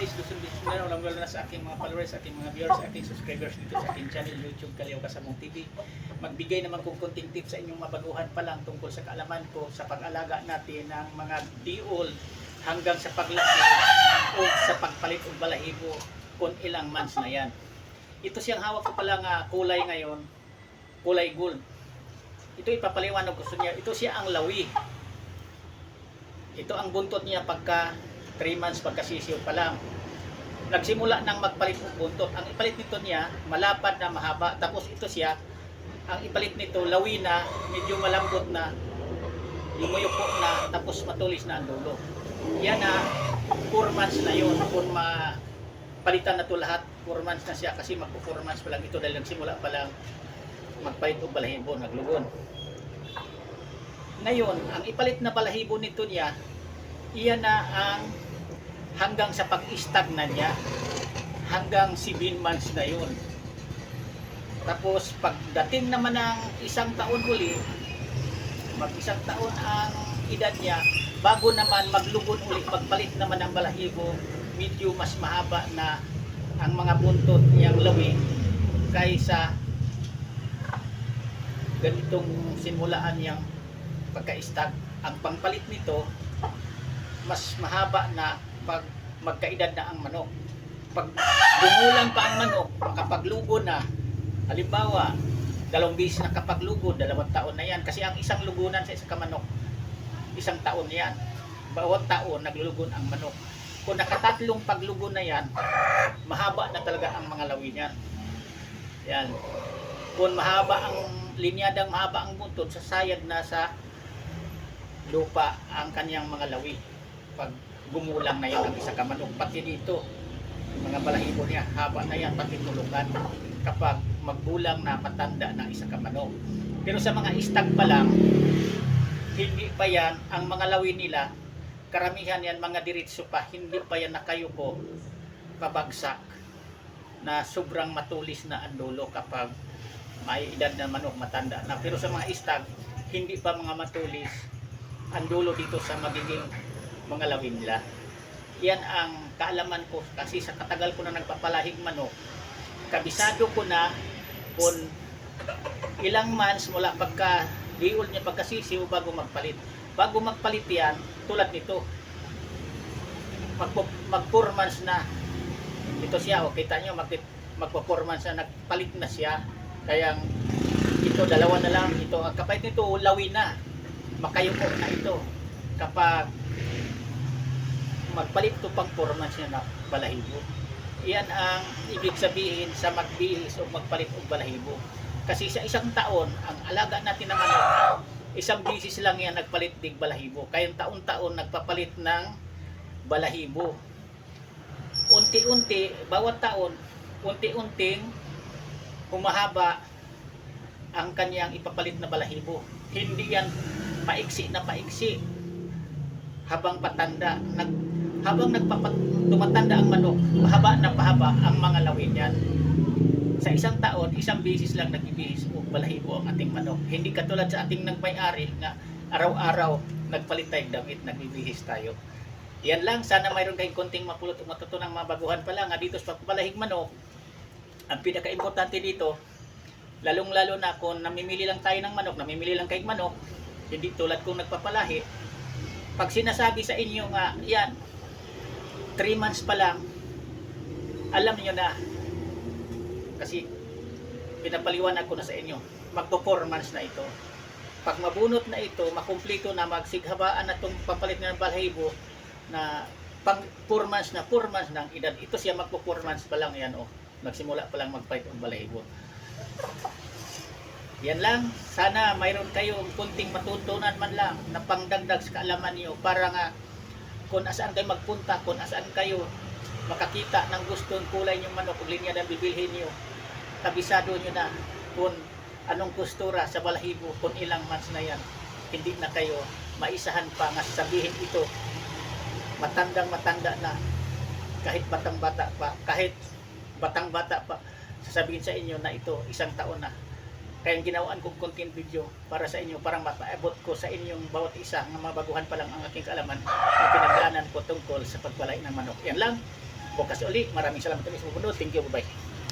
guys, gusto na lang na sa aking mga followers, sa aking mga viewers, sa aking subscribers dito sa aking channel YouTube Kaliw Kasamong TV. Magbigay naman kong konting tips sa inyong mabaguhan pa lang tungkol sa kaalaman ko sa pag-alaga natin ng mga diol hanggang sa paglaki o sa pagpalit o balahibo kung ilang months na yan. Ito siyang hawak ko pala nga kulay ngayon, kulay gold. Ito ipapaliwanag ko sa niya. Ito siya ang lawi. Ito ang buntot niya pagka 3 months pagkasisiw pa lang. Nagsimula nang magpalit ng buntot. Ang ipalit nito niya, malapad na mahaba. Tapos ito siya, ang ipalit nito, lawi na, medyo malambot na, lumuyuko na, tapos matulis na ang dulo. Yan na, 4 months na yun. Kung palitan na ito lahat, 4 months na siya. Kasi magpo 4 months pa lang ito dahil nagsimula pa lang magpalit ng balahibo, naglugon. Ngayon, ang ipalit na balahibo nito niya, iyan na ang hanggang sa pag-stag na niya, hanggang 7 months na yun. Tapos pagdating naman ng 1 taon uli, mag-1 taon ang edad niya, bago naman maglugon uli, magpalit naman ng balahibo, medyo mas mahaba na ang mga buntot niyang lawi kaysa ganitong simulaan niyang pagka-stag. Ang pangpalit nito, mas mahaba na pag magkaedad na ang manok. Pag gumulang pa ang manok, makapaglugo na, halimbawa, 2 beses na kapaglugo, 2 taon na yan. Kasi ang isang lugunan sa isang manok, 1 taon yan. Bawat taon, naglulugon ang manok. Kung nakatatlong paglugo na yan, mahaba na talaga ang mga lawi niyan. Yan. Kung mahaba ang linyadang mahaba ang buntot, sasayad na sa lupa ang kanyang mga lawi. Pag gumulang na yan ang isa kamanok, pati dito mga balahibo niya haba na yan, pati tulugan kapag magbulang na matanda ng isa kamanok. Pero sa mga istag pa lang, hindi pa yan, ang mga lawi nila karamihan yan mga diretso pa, hindi pa yan nakayuko pabagsak na sobrang matulis na ang dulo kapag may edad na manok, matanda na. Pero sa mga istag, hindi pa mga matulis ang dulo dito sa magiging mga lawi nila. Yan ang kaalaman ko kasi sa katagal ko na nagpapalahig manok, kabisado ko na kung ilang months mula pagka diol niya, pagkasisiw bago magpalit. Bago magpalit yan, tulad nito, mag 4 months na ito siya, o kita nyo, magpo 4 months na nagpalit na siya. Kaya ito, 2 na lang ito. Ang kapait nito, lawi na, makayuko na ito. Kapag magpalit ito pang 4 months na balahibo. Iyan ang ibig sabihin sa magbihis o magpalit o balahibo. Kasi sa 1 taon, ang alaga natin naman, 1 bisis lang yan nagpalit ng balahibo. Kaya taon-taon nagpapalit ng balahibo. Unti-unti, bawat taon, unti-unting humahaba ang kanyang ipapalit na balahibo. Hindi yan paiksi na paiksi habang patanda. Habang tumatanda ang manok, pahaba na pahaba ang mga lawi niyan. Sa 1 taon, 1 bisis lang nagbibihis o balahibo ang ating manok. Hindi katulad sa ating nagmay-ari na araw-araw nagpalit tayo damit, nagbibihis tayo. Yan lang, sana mayroon kayong konting mapulot o matutunang mabaguhan pa lang dito sa pagpapalahig manok. Ang pinaka-importante dito, lalong-lalo na kung namimili lang tayo ng manok, namimili lang kayong manok, hindi tulad kung nagpapalahi. Pag sinasabi sa inyo nga, yan, 3 months pa lang, alam niyo na, kasi pinapaliwanag ko na sa inyo, magpo 4 months na ito. Pag mabunot na ito, makumpleto na, magsighabaan na itong papalit ng balahibo na pang 4 months na, 4 months ng edad. Ito siya magpo 4 months pa lang yan, oh. Nagsimula pa lang magpalit ng balahibo. Yan lang, sana mayroon kayong kunting matutunan man lang na pangdagdag sa kaalaman niyo para nga kung asaan kayo magpunta, kung asaan kayo makakita ng gustong kulay niyong manok o linya na bibilhin niyo, kabisado niyo na kung anong kustura sa balahibo, kung ilang months na yan. Hindi na kayo maisahan pa nga sabihin ito, matandang matanda na, kahit batang bata pa, kahit batang bata pa, sasabihin sa inyo na ito 1 taon na. Kaya ginawaan kong content video para sa inyo, parang mapaabot ko sa inyong bawat isa ng mabaguhan pa lang ang aking kaalaman na pinagdaanan ko tungkol sa pagpalay ng manok. Yan lang. bukas uli. Maraming salamat ulit sa pagpunod. Thank you, bye-bye.